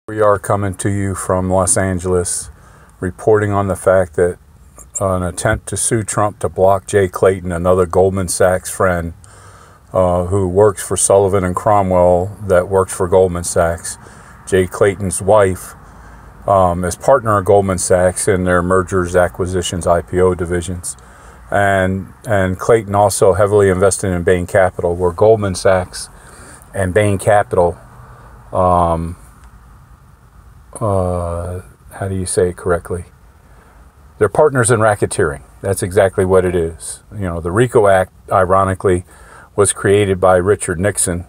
We are coming to you from Los Angeles, reporting on the fact that an attempt to sue Trump to block Jay Clayton, another Goldman Sachs friend who works for Sullivan and Cromwell, that works for Goldman Sachs. Jay Clayton's wife is partner of Goldman Sachs in their mergers, acquisitions, IPO divisions. And Clayton also heavily invested in Bain Capital, where Goldman Sachs and Bain Capital, how do you say it correctly? They're partners in racketeering. That's exactly what it is. You know, the RICO Act, ironically, was created by Richard Nixon,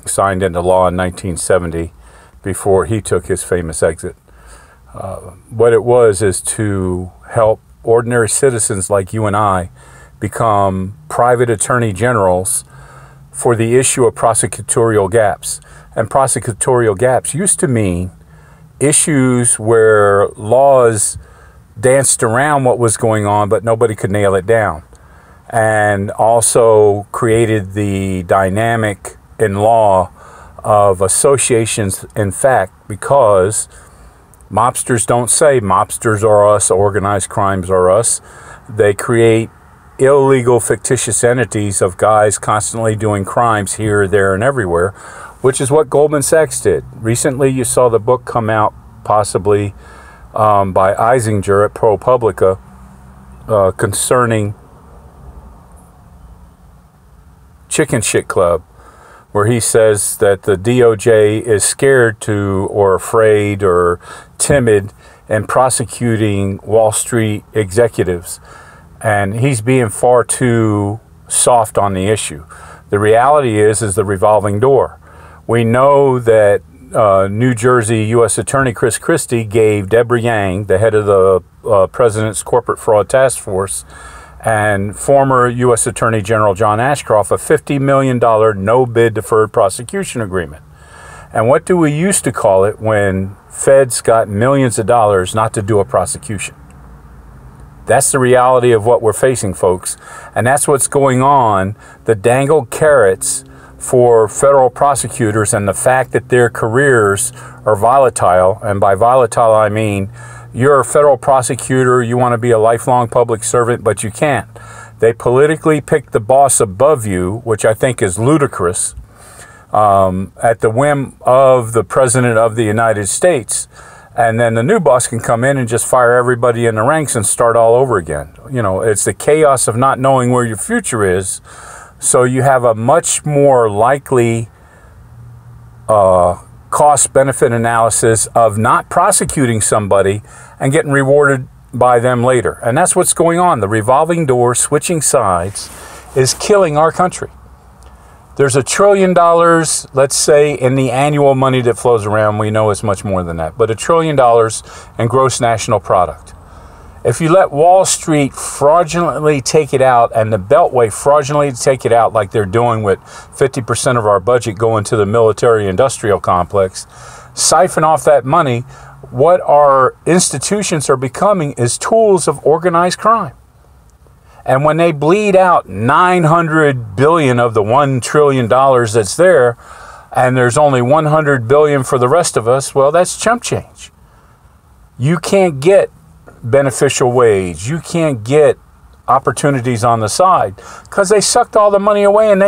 signed into law in 1970 before he took his famous exit. What it was is to help ordinary citizens like you and I become private attorney generals for the issue of prosecutorial gaps. And prosecutorial gaps used to mean issues where laws danced around what was going on, but nobody could nail it down. And also created the dynamic in law of associations in fact, because mobsters don't say mobsters are us, organized crimes are us. They create illegal, fictitious entities of guys constantly doing crimes here, there, and everywhere, which is what Goldman Sachs did. Recently, you saw the book come out, possibly by Eisinger at ProPublica, concerning Chicken Shit Club, where he says that the DOJ is scared to, or afraid, or timid in prosecuting Wall Street executives. And he's being far too soft on the issue. The reality is the revolving door. We know that New Jersey U.S. Attorney Chris Christie gave Deborah Yang, the head of the President's Corporate Fraud Task Force, and former U.S. Attorney General John Ashcroft, a $50 million no-bid deferred prosecution agreement. And what do we used to call it when feds got millions of dollars not to do a prosecution? That's the reality of what we're facing, folks. And that's what's going on. The dangled carrots for federal prosecutors and the fact that their careers are volatile. And by volatile, I mean you're a federal prosecutor, you want to be a lifelong public servant, but you can't. They politically pick the boss above you, which I think is ludicrous, at the whim of the President of the United States. And then the new boss can come in and just fire everybody in the ranks and start all over again. You know, it's the chaos of not knowing where your future is. So you have a much more likely cost-benefit analysis of not prosecuting somebody and getting rewarded by them later. And that's what's going on. The revolving door, switching sides, is killing our country. There's $1 trillion, let's say, in the annual money that flows around. We know it's much more than that. But $1 trillion in gross national product. If you let Wall Street fraudulently take it out and the Beltway fraudulently take it out like they're doing with 50% of our budget going to the military-industrial complex, siphon off that money, what our institutions are becoming is tools of organized crime. And when they bleed out $900 billion of the $1 trillion that's there, and there's only $100 billion for the rest of us, well, that's chump change. You can't get beneficial wage. You can't get opportunities on the side because they sucked all the money away, and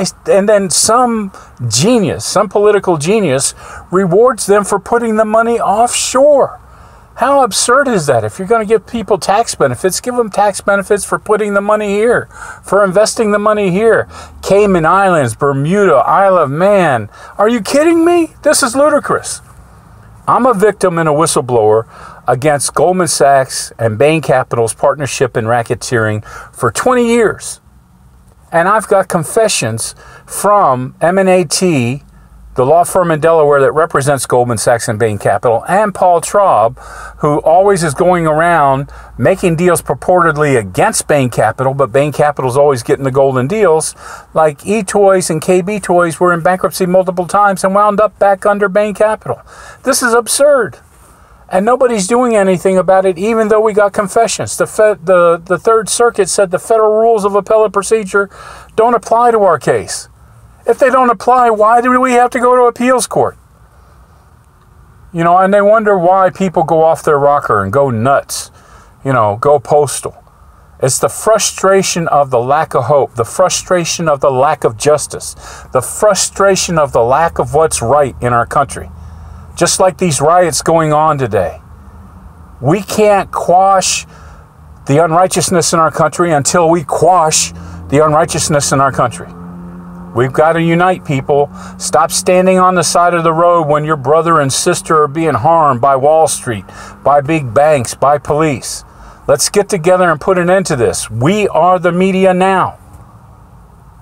then some genius, some political genius, rewards them for putting the money offshore. How absurd is that? If you're going to give people tax benefits, give them tax benefits for putting the money here, for investing the money here. Cayman Islands, Bermuda, Isle of Man. Are you kidding me? This is ludicrous. I'm a victim and a whistleblower against Goldman Sachs and Bain Capital's partnership in racketeering for 20 years. And I've got confessions from M&AT, the law firm in Delaware that represents Goldman Sachs and Bain Capital, and Paul Traub, who always is going around making deals purportedly against Bain Capital, but Bain Capital's always getting the golden deals, like eToys and KB Toys were in bankruptcy multiple times and wound up back under Bain Capital. This is absurd. And nobody's doing anything about it, even though we got confessions. The Third Circuit said the federal rules of appellate procedure don't apply to our case. If they don't apply, why do we have to go to appeals court? You know, and they wonder why people go off their rocker and go nuts, you know, go postal. It's the frustration of the lack of hope, the frustration of the lack of justice, the frustration of the lack of what's right in our country. Just like these riots going on today. We can't quash the unrighteousness in our country until we quash the unrighteousness in our country. We've got to unite, people. Stop standing on the side of the road when your brother and sister are being harmed by Wall Street, by big banks, by police. Let's get together and put an end to this. We are the media now.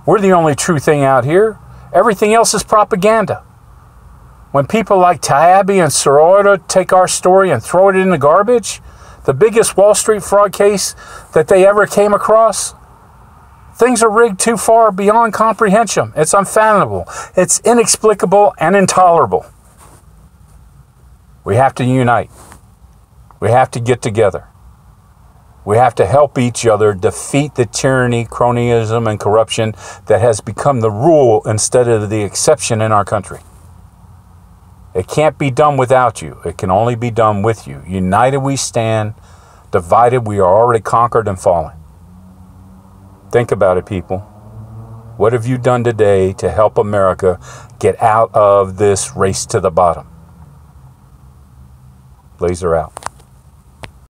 We're the only true thing out here. Everything else is propaganda. When people like Taibbi and Sororita take our story and throw it in the garbage, the biggest Wall Street fraud case that they ever came across, things are rigged too far beyond comprehension. It's unfathomable. It's inexplicable and intolerable. We have to unite. We have to get together. We have to help each other defeat the tyranny, cronyism, and corruption that has become the rule instead of the exception in our country. It can't be done without you. It can only be done with you. United we stand. Divided we are already conquered and fallen. Think about it, people. What have you done today to help America get out of this race to the bottom? Laser out.